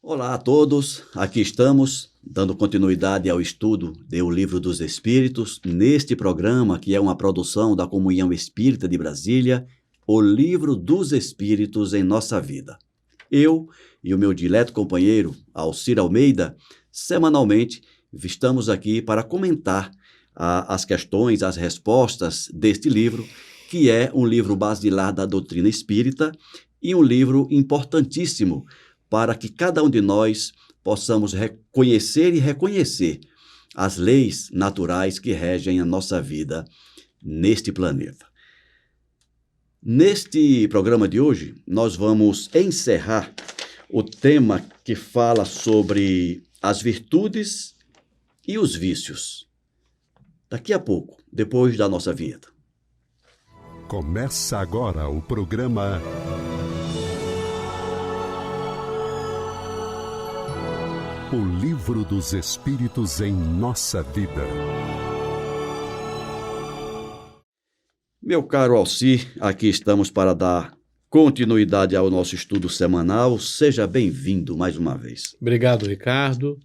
Olá a todos, aqui estamos dando continuidade ao estudo do Livro dos Espíritos, neste programa que é uma produção da Comunhão Espírita de Brasília, o Livro dos Espíritos em Nossa Vida. Eu e o meu dileto companheiro, Alcir Almeida, semanalmente estamos aqui para comentar as questões, as respostas deste livro, que é um livro basilar da doutrina espírita e um livro importantíssimo para que cada um de nós possamos reconhecer e reconhecer as leis naturais que regem a nossa vida neste planeta. Neste programa de hoje, nós vamos encerrar o tema que fala sobre as virtudes e os vícios. Daqui a pouco, depois da nossa vinheta. Começa agora o programa O Livro dos Espíritos em Nossa Vida. Meu caro Alcir, aqui estamos para dar continuidade ao nosso estudo semanal. Seja bem-vindo mais uma vez. Obrigado, Ricardo.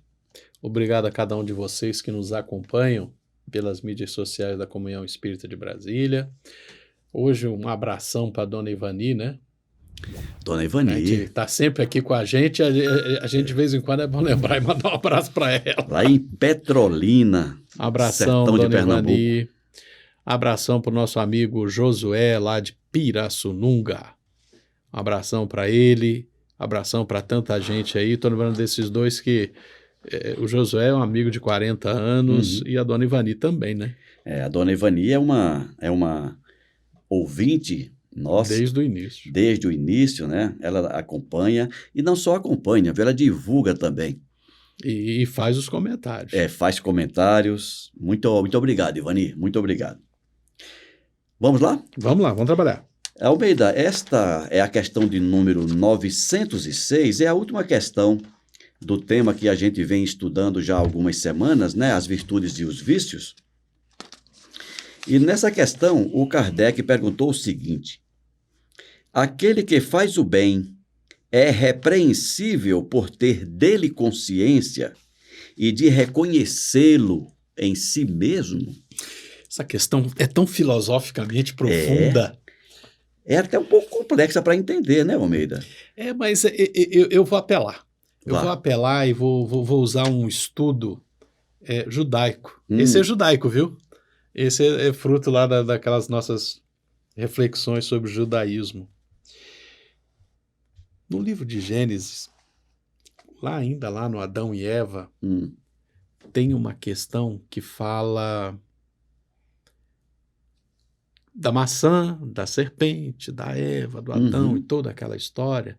Obrigado a cada um de vocês que nos acompanham pelas mídias sociais da Comunhão Espírita de Brasília. Hoje um abração para a Dona Ivani, né? Dona Ivani. Que está sempre aqui com a gente de vez em quando é bom lembrar e mandar um abraço para ela. Lá em Petrolina, abração, sertão de Dona Pernambuco. Ivani. Abração para o nosso amigo Josué, lá de Pirassununga. Um abração para ele, abração para tanta gente aí. Estou lembrando desses dois que o Josué é um amigo de 40 anos e a Dona Ivani também, né? A Dona Ivani é uma ouvinte nossa. Desde o início, né? Ela acompanha, e não só acompanha, ela divulga também. E faz os comentários. Faz comentários. Muito obrigado, Ivani, muito obrigado. Vamos lá? Vamos lá, vamos trabalhar. Almeida, esta é a questão de número 906, é a última questão do tema que a gente vem estudando já há algumas semanas, né? As virtudes e os vícios. E nessa questão, o Kardec perguntou o seguinte: aquele que faz o bem é repreensível por ter dele consciência e de reconhecê-lo em si mesmo? Essa questão é tão filosoficamente profunda. É até um pouco complexa para entender, né, Almeida? Mas eu vou apelar. Eu vou apelar e vou usar um estudo judaico. Esse é judaico, viu? Esse é fruto lá daquelas nossas reflexões sobre o judaísmo. No livro de Gênesis, ainda lá no Adão e Eva, tem uma questão que fala da maçã, da serpente, da Eva, do Adão e toda aquela história.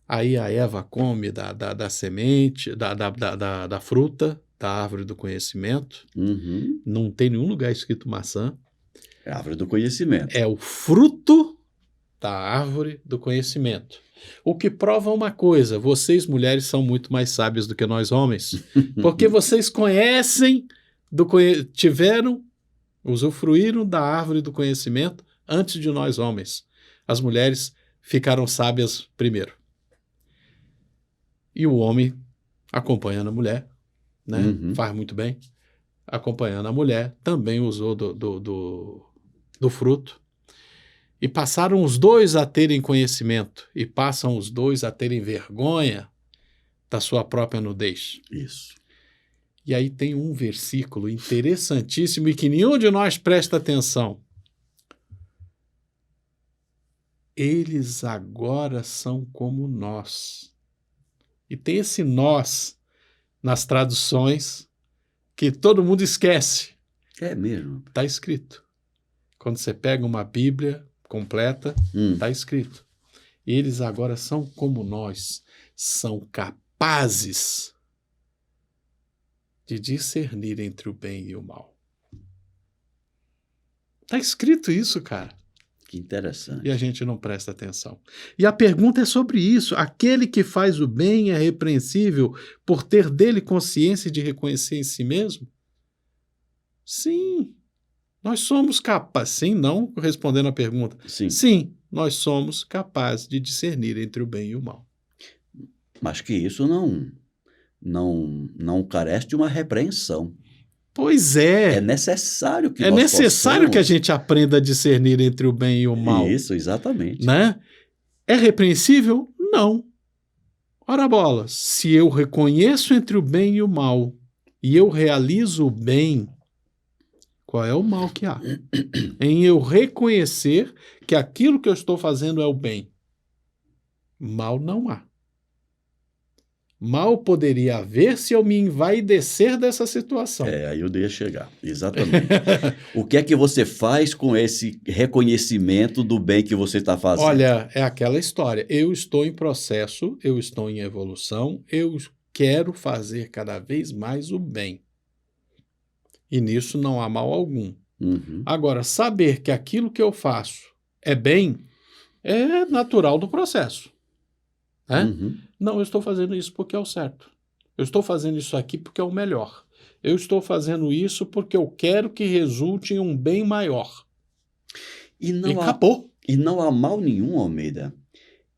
Aí a Eva come da semente, da fruta, da árvore do conhecimento. Não tem nenhum lugar escrito maçã. É a árvore do conhecimento. É o fruto da árvore do conhecimento. O que prova uma coisa: vocês, mulheres, são muito mais sábias do que nós, homens. Porque vocês conhecem, usufruíram da árvore do conhecimento antes de nós, homens. As mulheres ficaram sábias primeiro. E o homem, acompanhando a mulher, né? Faz muito bem, acompanhando a mulher, também usou do fruto. E passaram os dois a terem conhecimento, e passam os dois a terem vergonha da sua própria nudez. Isso. E aí tem um versículo interessantíssimo e que nenhum de nós presta atenção. Eles agora são como nós. E tem esse nós nas traduções que todo mundo esquece. É mesmo? Está escrito. Quando você pega uma Bíblia completa, está escrito. Eles agora são como nós, são capazes de discernir entre o bem e o mal. Está escrito isso, cara. Que interessante. E a gente não presta atenção. E a pergunta é sobre isso. Aquele que faz o bem é repreensível por ter dele consciência de reconhecer em si mesmo? Sim. Nós somos capazes. Sim, não, respondendo à pergunta. Sim. Sim, nós somos capazes de discernir entre o bem e o mal. Mas que isso não carece de uma repreensão. Pois É é. necessário que É nós necessário que a possamos... gente aprenda a discernir entre o bem e o mal. Isso, exatamente. Né? É repreensível? Não. Ora bolas, se eu reconheço entre o bem e o mal e eu realizo o bem, qual é o mal que há? Em eu reconhecer que aquilo que eu estou fazendo é o bem. Mal não há. Mal poderia haver se eu me envaidecer dessa situação. Aí eu ia chegar, exatamente. O que é que você faz com esse reconhecimento do bem que você está fazendo? Olha, é aquela história. Eu estou em processo, eu estou em evolução, eu quero fazer cada vez mais o bem. E nisso não há mal algum. Uhum. Agora, saber que aquilo que eu faço é bem é natural do processo. Né? Uhum. Não, eu estou fazendo isso porque é o certo. Eu estou fazendo isso aqui porque é o melhor. Eu estou fazendo isso porque eu quero que resulte em um bem maior. E acabou. E não há mal nenhum, Almeida,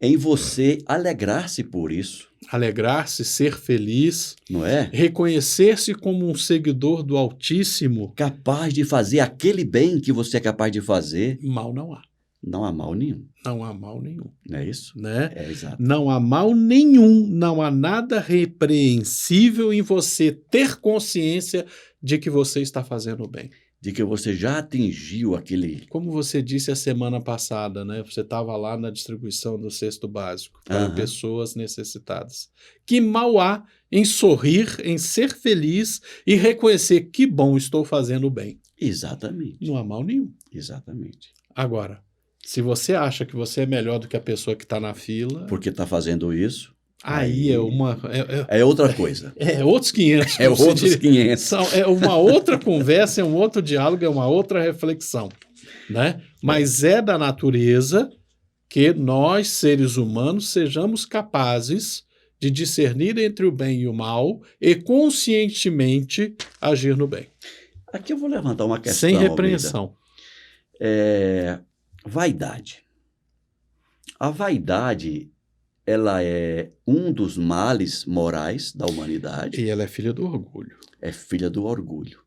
em você alegrar-se por isso. Alegrar-se, ser feliz, não é? Reconhecer-se como um seguidor do Altíssimo. Capaz de fazer aquele bem que você é capaz de fazer. Mal não há. Não há mal nenhum. Não há mal nenhum. Não é isso? Né? É, exato. Não há mal nenhum, não há nada repreensível em você ter consciência de que você está fazendo bem. De que você já atingiu aquele... Como você disse a semana passada, né? Você estava lá na distribuição do cesto básico para pessoas necessitadas. Que mal há em sorrir, em ser feliz e reconhecer que bom, estou fazendo bem. Exatamente. Não há mal nenhum. Exatamente. Agora, se você acha que você é melhor do que a pessoa que está na fila... Porque está fazendo isso... Aí é uma... É outra coisa. É outros 500. É outros 500. É uma outra conversa, é um outro diálogo, é uma outra reflexão. Né? Mas é da natureza que nós, seres humanos, sejamos capazes de discernir entre o bem e o mal e conscientemente agir no bem. Aqui eu vou levantar uma questão. Sem repreensão. Vaidade. A vaidade, ela é um dos males morais da humanidade. E ela é filha do orgulho. É filha do orgulho.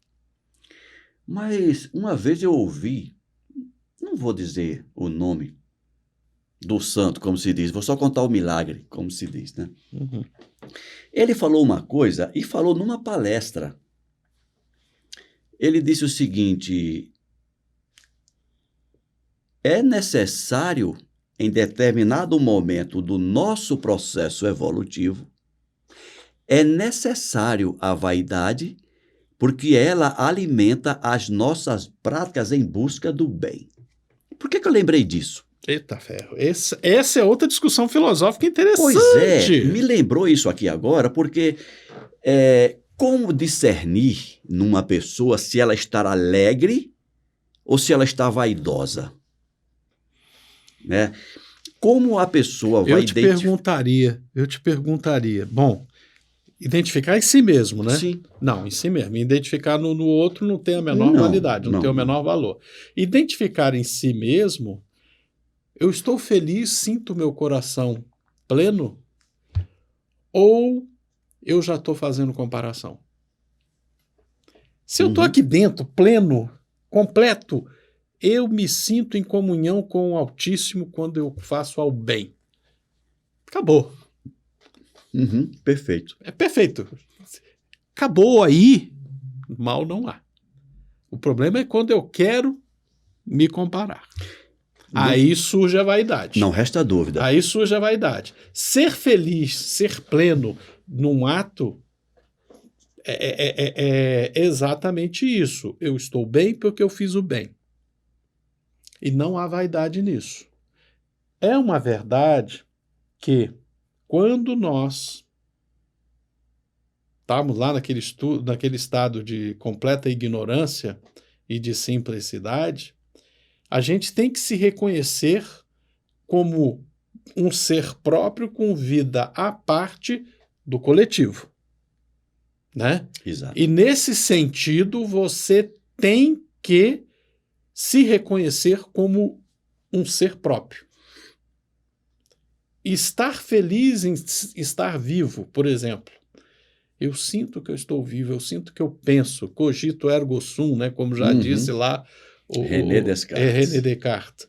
Mas uma vez eu ouvi, não vou dizer o nome do santo, como se diz, vou só contar o milagre, como se diz, né? Uhum. Ele falou uma coisa e falou numa palestra. Ele disse o seguinte: é necessário, em determinado momento do nosso processo evolutivo, é necessário a vaidade, porque ela alimenta as nossas práticas em busca do bem. Por que eu lembrei disso? Eita ferro, essa é outra discussão filosófica interessante. Pois é, me lembrou isso aqui agora, porque como discernir numa pessoa se ela está alegre ou se ela está vaidosa? Né? Como a pessoa vai Eu te perguntaria, bom, identificar em si mesmo, né? Sim. Não, em si mesmo. Identificar no outro não tem a menor validade, não tem o menor valor. Identificar em si mesmo, eu estou feliz, sinto meu coração pleno, ou eu já estou fazendo comparação? Se eu estou aqui dentro, pleno, completo, eu me sinto em comunhão com o Altíssimo quando eu faço ao bem. Acabou. Perfeito. É perfeito. Acabou aí, mal não há. O problema é quando eu quero me comparar. Aí surge a vaidade. Não resta dúvida. Aí surge a vaidade. Ser feliz, ser pleno num ato é exatamente isso. Eu estou bem porque eu fiz o bem. E não há vaidade nisso. É uma verdade que, quando nós estamos lá naquele estado de completa ignorância e de simplicidade, a gente tem que se reconhecer como um ser próprio com vida à parte do coletivo. Né? Exato. E nesse sentido, você tem que se reconhecer como um ser próprio. estar feliz em estar vivo, por exemplo. Eu sinto que eu estou vivo, eu sinto que eu penso, cogito ergo sum, né, como já disse lá René Descartes. René Descartes.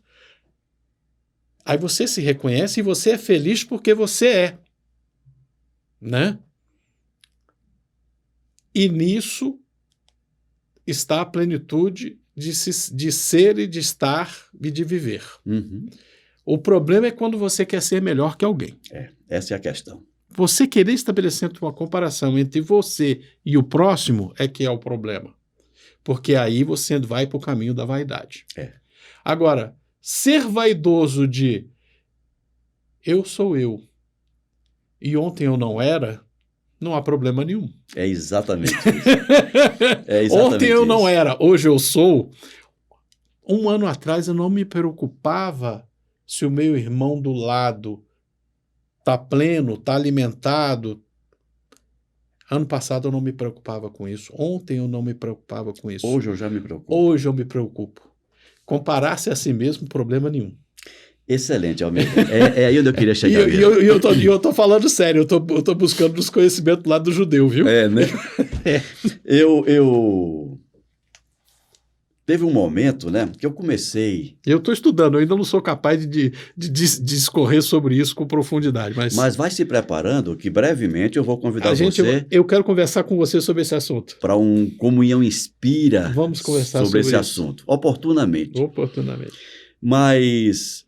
Aí você se reconhece e você é feliz porque você é, né? E nisso está a plenitude de ser e de estar e de viver. O problema é quando você quer ser melhor que alguém. Essa é a questão. Você querer estabelecer uma comparação entre você e o próximo é que é o problema. Porque aí você vai para o caminho da vaidade. Agora, ser vaidoso de eu sou eu e ontem eu não era, não há problema nenhum. É exatamente isso. Ontem eu não era, hoje eu sou. Um ano atrás eu não me preocupava se o meu irmão do lado está pleno, está alimentado. Ano passado eu não me preocupava com isso. Ontem eu não me preocupava com isso. Hoje eu já me preocupo. Hoje eu me preocupo. Comparar-se a si mesmo, problema nenhum. Excelente, Almeida. É aí onde eu queria chegar. E eu tô falando sério, eu tô buscando os conhecimentos lá do judeu, viu? Né? Teve um momento, né, que eu comecei... Eu estou estudando, eu ainda não sou capaz de discorrer sobre isso com profundidade. Mas vai se preparando que brevemente eu vou convidar você... Eu quero conversar com você sobre esse assunto. Para um Comunhão Inspira. Vamos conversar sobre esse assunto. Oportunamente. Mas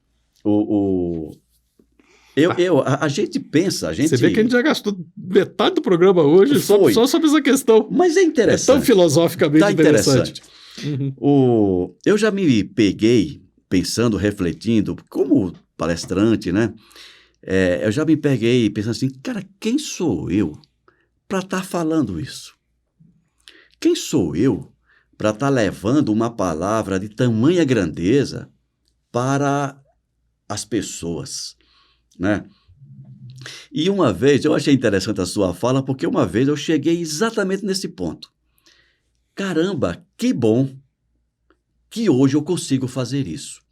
a gente pensa... Você vê que a gente já gastou metade do programa hoje só sobre essa questão. Mas é interessante. É tão filosoficamente interessante. Eu já me peguei pensando, refletindo, como palestrante, né? Eu já me peguei pensando assim, cara, quem sou eu para estar falando isso? Quem sou eu para estar levando uma palavra de tamanha grandeza para as pessoas, né? E uma vez, eu achei interessante a sua fala, porque uma vez eu cheguei exatamente nesse ponto. Caramba, que bom que hoje eu consigo fazer isso.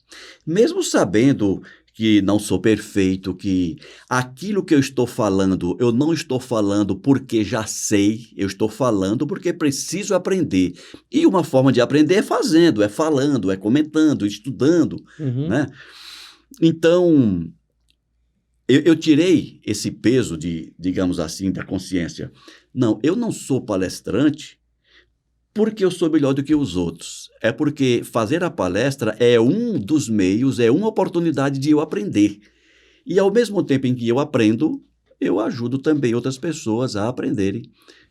Mesmo sabendo que não sou perfeito, que aquilo que eu estou falando, eu não estou falando porque já sei, eu estou falando porque preciso aprender. E uma forma de aprender é fazendo, é falando, é comentando, estudando, né? Então, eu tirei esse peso digamos assim, da consciência. Não, eu não sou palestrante porque eu sou melhor do que os outros. É porque fazer a palestra é um dos meios, é uma oportunidade de eu aprender. E ao mesmo tempo em que eu aprendo, eu ajudo também outras pessoas a aprenderem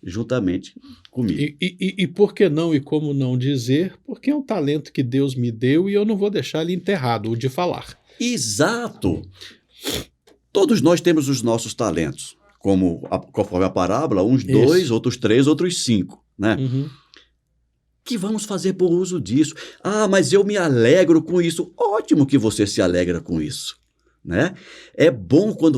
juntamente comigo. E por que não e como não dizer? Porque é um talento que Deus me deu e eu não vou deixar ele enterrado, o de falar. Exato! Todos nós temos os nossos talentos, conforme a parábola, uns 2, outros 3, outros 5, né? Que vamos fazer por uso disso? Ah, mas eu me alegro com isso. Ótimo que você se alegra com isso, né? É bom quando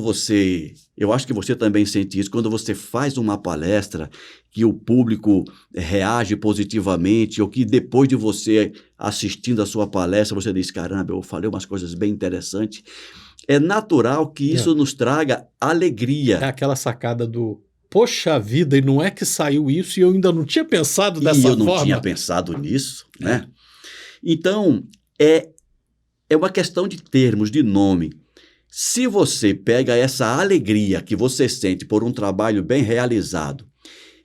eu acho que você também sente isso, quando você faz uma palestra que o público reage positivamente, ou que depois de você assistindo a sua palestra, você diz, caramba, eu falei umas coisas bem interessantes. É natural que isso nos traga alegria. É aquela sacada do... Poxa vida, e não é que saiu isso e eu ainda não tinha pensado dessa forma. E eu não tinha pensado nisso, né? Então, é uma questão de termos, de nome. Se você pega essa alegria que você sente por um trabalho bem realizado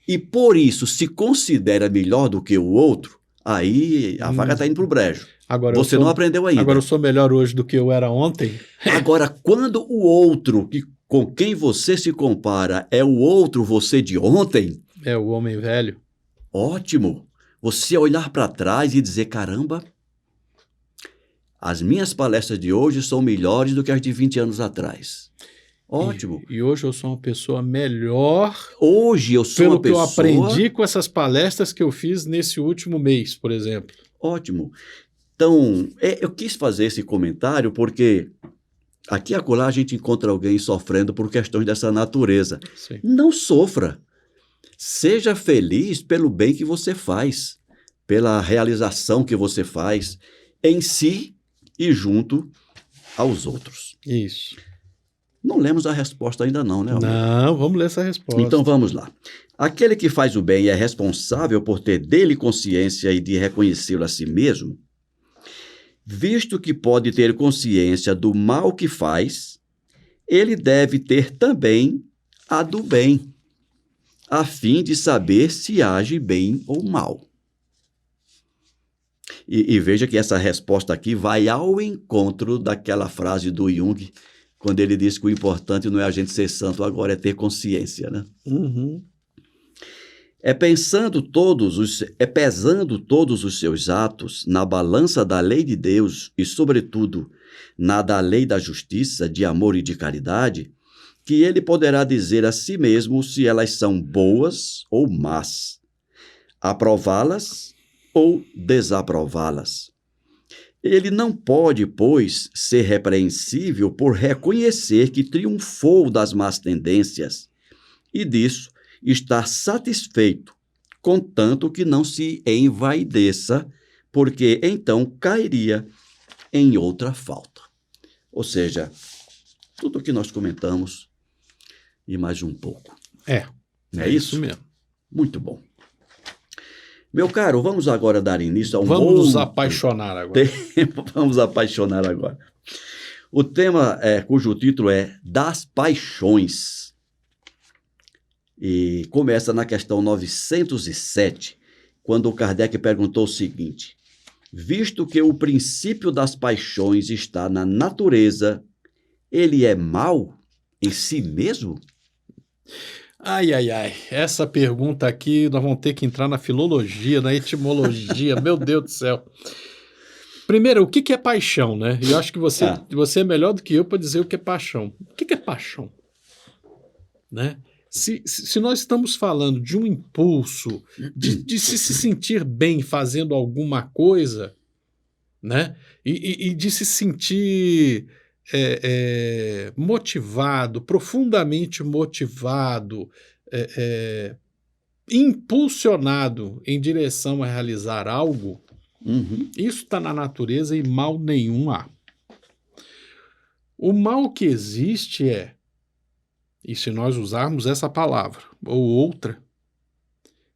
e por isso se considera melhor do que o outro, aí a vaca está indo para o brejo. Agora você não aprendeu ainda. Agora eu sou melhor hoje do que eu era ontem. Agora, quando o outro com quem você se compara é o outro você de ontem... É o homem velho. Ótimo! Você olhar para trás e dizer, caramba, as minhas palestras de hoje são melhores do que as de 20 anos atrás. Ótimo! E hoje eu sou uma pessoa melhor... Hoje eu sou uma pessoa... Pelo que eu aprendi com essas palestras que eu fiz nesse último mês, por exemplo. Ótimo! Então, eu quis fazer esse comentário porque... Aqui e acolá a gente encontra alguém sofrendo por questões dessa natureza. Sim. Não sofra. Seja feliz pelo bem que você faz, pela realização que você faz em si e junto aos outros. Isso. Não lemos a resposta ainda não, né, Almeida? Não, vamos ler essa resposta. Então vamos lá. Aquele que faz o bem é responsável por ter dele consciência e de reconhecê-lo a si mesmo, visto que pode ter consciência do mal que faz, ele deve ter também a do bem, a fim de saber se age bem ou mal. E veja que essa resposta aqui vai ao encontro daquela frase do Jung, quando ele diz que o importante não é a gente ser santo agora, é ter consciência, né? Uhum. Pesando todos os seus atos na balança da lei de Deus e, sobretudo, na da lei da justiça, de amor e de caridade, que ele poderá dizer a si mesmo se elas são boas ou más, aprová-las ou desaprová-las. Ele não pode, pois, ser repreensível por reconhecer que triunfou das más tendências e disso estar satisfeito, contanto que não se envaideça, porque então cairia em outra falta. Ou seja, tudo o que nós comentamos e mais um pouco. É isso mesmo. Muito bom. Meu caro, vamos agora dar início a um Vamos nos outro apaixonar agora. Vamos apaixonar agora. O tema, cujo título é Das Paixões. E começa na questão 907, quando Kardec perguntou o seguinte: visto que o princípio das paixões está na natureza, ele é mau em si mesmo? Ai. Essa pergunta aqui, nós vamos ter que entrar na filologia, na etimologia. Meu Deus do céu. Primeiro, o que é paixão, né? Eu acho que você é melhor do que eu para dizer o que é paixão. O que é paixão? Né? Se nós estamos falando de um impulso, de se sentir bem fazendo alguma coisa, né? E de se sentir motivado, profundamente motivado, impulsionado em direção a realizar algo, isso está na natureza e mal nenhum há. O mal que existe e se nós usarmos essa palavra ou outra,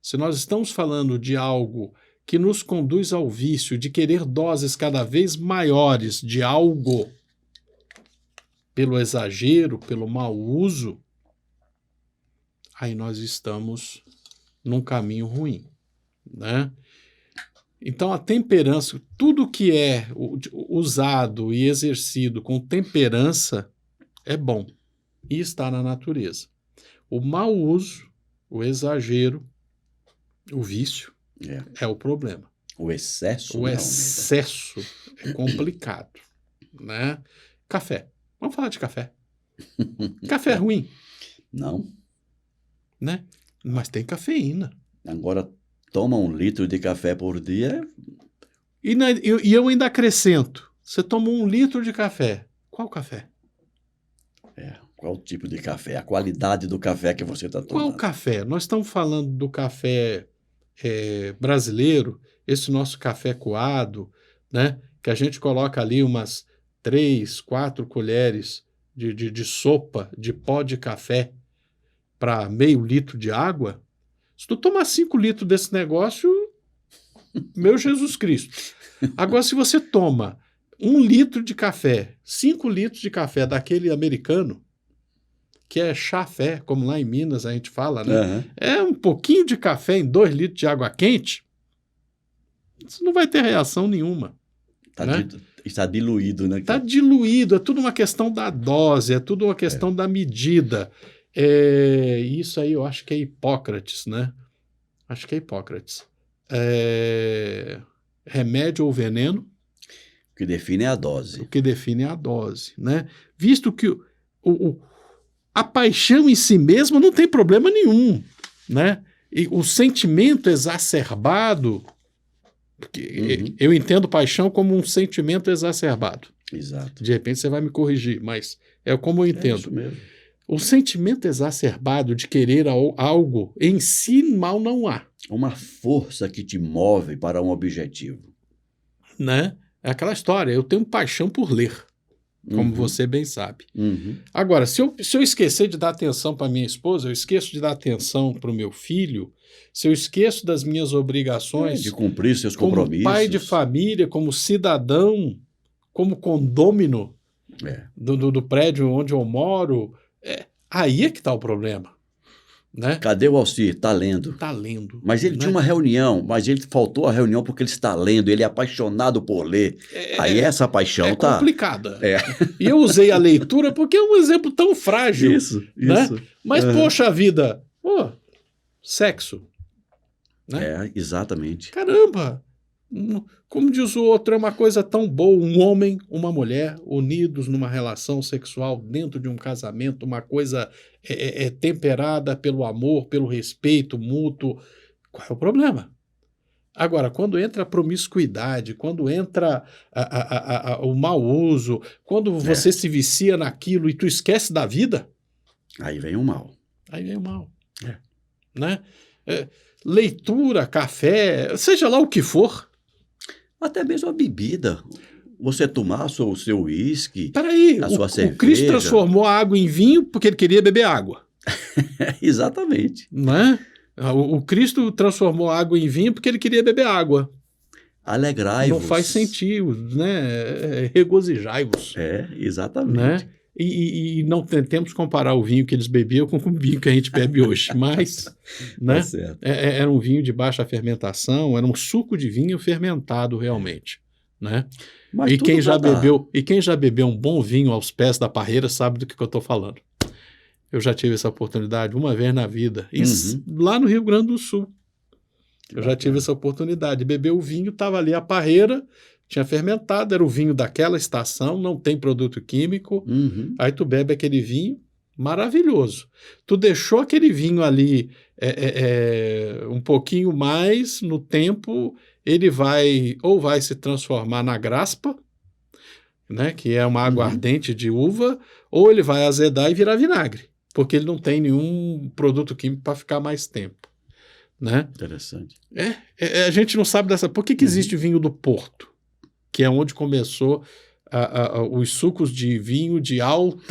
se nós estamos falando de algo que nos conduz ao vício de querer doses cada vez maiores de algo, pelo exagero, pelo mau uso, aí nós estamos num caminho ruim, né? Então a temperança, tudo que é usado e exercido com temperança é bom e está na natureza. O mau uso, o exagero, o vício é o problema. O excesso? O excesso é complicado, né? Café. Vamos falar de café. Café é ruim? Não. Né? Mas tem cafeína. Agora, toma 1 litro de café por dia. E eu ainda acrescento. Você toma 1 litro de café. Qual café? Qual tipo de café? A qualidade do café que você está tomando. Qual café? Nós estamos falando do café brasileiro, esse nosso café coado, né? Que a gente coloca ali umas 3, 4 colheres de sopa, de pó de café para meio litro de água. Se tu tomar 5 litros desse negócio, meu Jesus Cristo. Agora, se você toma 1 litro de café, 5 litros de café daquele americano, que é chafé, como lá em Minas a gente fala, né? Uhum. É um pouquinho de café em 2 litros de água quente, você não vai ter reação nenhuma. Está diluído, né? Está diluído, é tudo uma questão da dose, é tudo uma questão da medida. Isso aí eu acho que é Hipócrates, né? Acho que é Hipócrates. Remédio ou veneno? O que define é a dose. O que define é a dose, né? Visto que a paixão em si mesma não tem problema nenhum, né? E o sentimento exacerbado, porque eu entendo paixão como um sentimento exacerbado. Exato. De repente você vai me corrigir, mas é como eu entendo. É isso mesmo. O sentimento exacerbado de querer algo em si mal não há. Uma força que te move para um objetivo. Né? É aquela história, eu tenho paixão por ler. como você bem sabe. Uhum. Agora, se eu esquecer de dar atenção para minha esposa, eu esqueço de dar atenção para o meu filho, se eu esqueço das minhas obrigações De cumprir seus como compromissos. pai de família, como cidadão, como condômino do prédio onde eu moro, aí é que está o problema. Né? Cadê o Alcir? Está lendo. Está lendo. Mas ele tinha uma reunião, mas ele faltou a reunião porque ele está lendo, ele é apaixonado por ler. Aí essa paixão tá complicada. E eu usei a leitura porque é um exemplo tão frágil. Isso. Né? Mas, poxa vida, sexo. Né? Exatamente. Caramba! Como diz o outro, é uma coisa tão boa, um homem, uma mulher, unidos numa relação sexual dentro de um casamento, uma coisa temperada pelo amor, pelo respeito mútuo. Qual é o problema? Agora, quando entra a promiscuidade, quando entra o mau uso, quando você se vicia naquilo e tu esquece da vida... Aí vem o mal. Né? Leitura, café, seja lá o que for. Até mesmo a bebida. Você tomar o seu uísque, a sua cerveja. O Cristo transformou a água em vinho porque ele queria beber água. Exatamente. Né? O Cristo transformou a água em vinho porque ele queria beber água. Alegrai-vos. Não faz sentido, né? Regozijai-vos. Exatamente. Né? E não tentemos comparar o vinho que eles bebiam com o vinho que a gente bebe hoje, mas né, era um vinho de baixa fermentação, era um suco de vinho fermentado realmente. Né? Mas e quem já bebeu um bom vinho aos pés da parreira sabe do que eu estou falando. Eu já tive essa oportunidade uma vez na vida, lá no Rio Grande do Sul. Eu já tive essa oportunidade de beber o vinho, estava ali a parreira, tinha fermentado, era o vinho daquela estação, não tem produto químico. Aí tu bebe aquele vinho, maravilhoso. Tu deixou aquele vinho ali um pouquinho mais no tempo, ele vai se transformar na graspa, né, que é uma água ardente de uva, ou ele vai azedar e virar vinagre, porque ele não tem nenhum produto químico para ficar mais tempo. Né? Interessante. A gente não sabe dessa... Por que existe vinho do Porto? Que é onde começou os sucos de vinho de alto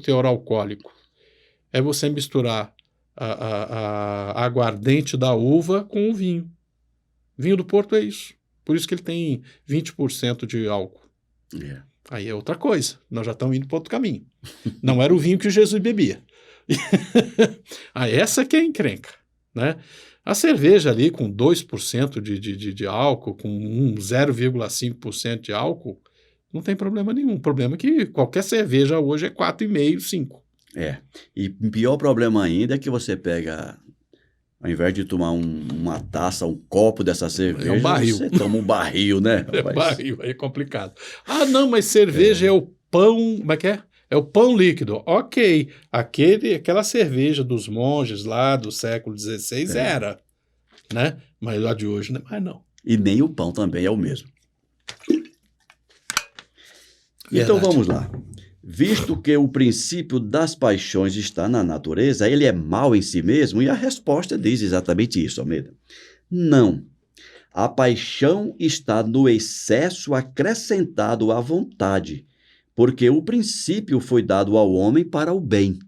teor alcoólico. É você misturar a aguardente da uva com o vinho. Vinho do Porto é isso. Por isso que ele tem 20% de álcool. Aí é outra coisa. Nós já estamos indo para outro caminho. Não era o vinho que Jesus bebia. Essa que é a encrenca. Né? A cerveja ali com 2% de álcool, com 0,5% de álcool, não tem problema nenhum. O problema é que qualquer cerveja hoje é 4,5%, 5%. E o pior problema ainda é que você pega, ao invés de tomar uma taça, um copo dessa cerveja, um barril. Você toma um barril, né? Barril, aí é complicado. Não, mas cerveja é o pão, como é que é? É o pão líquido. Ok, aquela cerveja dos monges lá do século XVI era, né? Mas lá de hoje não é mais não. E nem o pão também é o mesmo. Então vamos lá. Visto que o princípio das paixões está na natureza, ele é mau em si mesmo? E a resposta diz exatamente isso, Almeida. Não. A paixão está no excesso acrescentado à vontade, porque o princípio foi dado ao homem para o bem,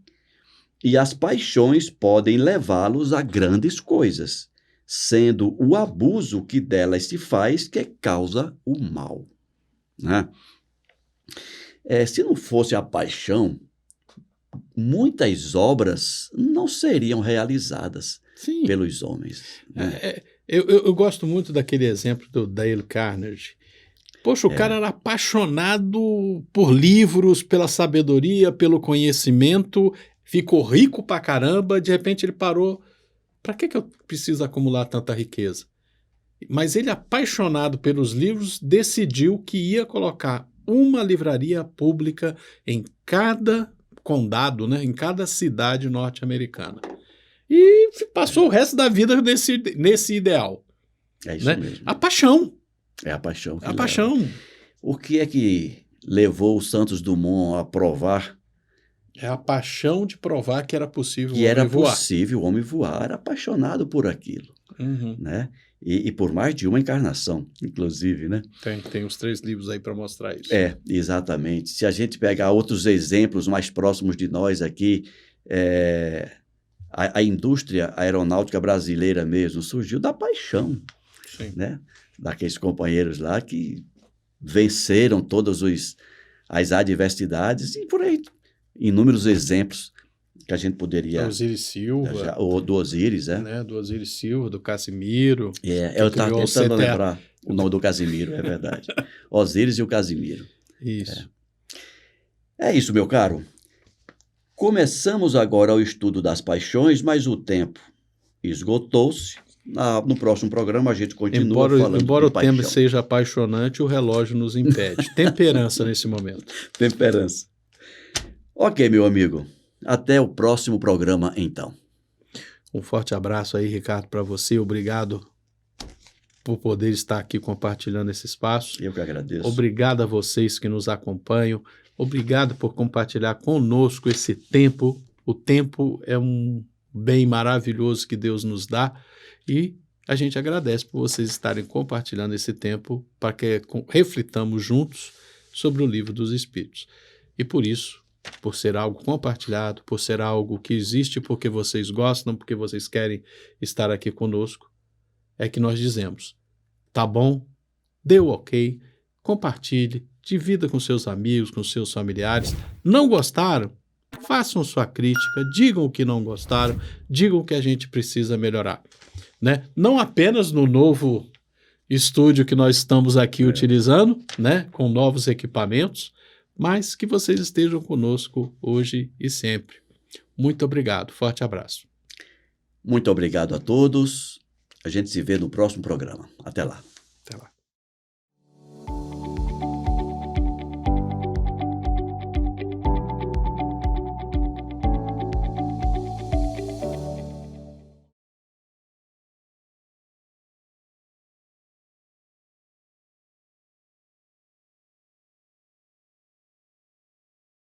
e as paixões podem levá-los a grandes coisas, sendo o abuso que delas se faz que causa o mal. Né? Se não fosse a paixão, muitas obras não seriam realizadas pelos homens. Né? Eu gosto muito daquele exemplo do Dale Carnegie. Poxa, o cara era apaixonado por livros, pela sabedoria, pelo conhecimento, ficou rico pra caramba, de repente ele parou. Para que eu preciso acumular tanta riqueza? Mas ele, apaixonado pelos livros, decidiu que ia colocar uma livraria pública em cada condado, né, em cada cidade norte-americana. E passou o resto da vida nesse ideal. É isso mesmo. A paixão. É a paixão. A paixão. O que é que levou o Santos Dumont a provar? É a paixão de provar que era possível o homem voar. Era apaixonado por aquilo. né? E por mais de uma encarnação, inclusive, né? Tem os 3 livros aí para mostrar isso. Exatamente. Se a gente pegar outros exemplos mais próximos de nós aqui, a indústria aeronáutica brasileira mesmo surgiu da paixão, né? Daqueles companheiros lá que venceram todas as adversidades e por aí inúmeros exemplos que a gente poderia... Osiris Silva. Do Osiris, né? Do Osiris Silva, do Casimiro. Eu estava tentando lembrar o nome do Casimiro, é verdade. Osiris e o Casimiro. Isso. É isso, meu caro. Começamos agora o estudo das paixões, mas o tempo esgotou-se. No próximo programa a gente continua falando embora de paixão. O tempo seja apaixonante, o relógio nos impede. Temperança nesse momento. Temperança. Ok, meu amigo. Até o próximo programa, então. Um forte abraço aí, Ricardo, para você. Obrigado por poder estar aqui compartilhando esse espaço. Eu que agradeço. Obrigado a vocês que nos acompanham. Obrigado por compartilhar conosco esse tempo. O tempo é um bem maravilhoso que Deus nos dá e a gente agradece por vocês estarem compartilhando esse tempo para que reflitamos juntos sobre o Livro dos Espíritos. E por isso, por ser algo compartilhado, por ser algo que existe porque vocês gostam, porque vocês querem estar aqui conosco, é que nós dizemos, tá bom, deu ok, compartilhe, divida com seus amigos, com seus familiares. Não gostaram? Façam sua crítica, digam o que não gostaram, digam o que a gente precisa melhorar, né? Não apenas no novo estúdio que nós estamos aqui utilizando, né? Com novos equipamentos, mas que vocês estejam conosco hoje e sempre. Muito obrigado. Forte abraço. Muito obrigado a todos. A gente se vê no próximo programa. Até lá.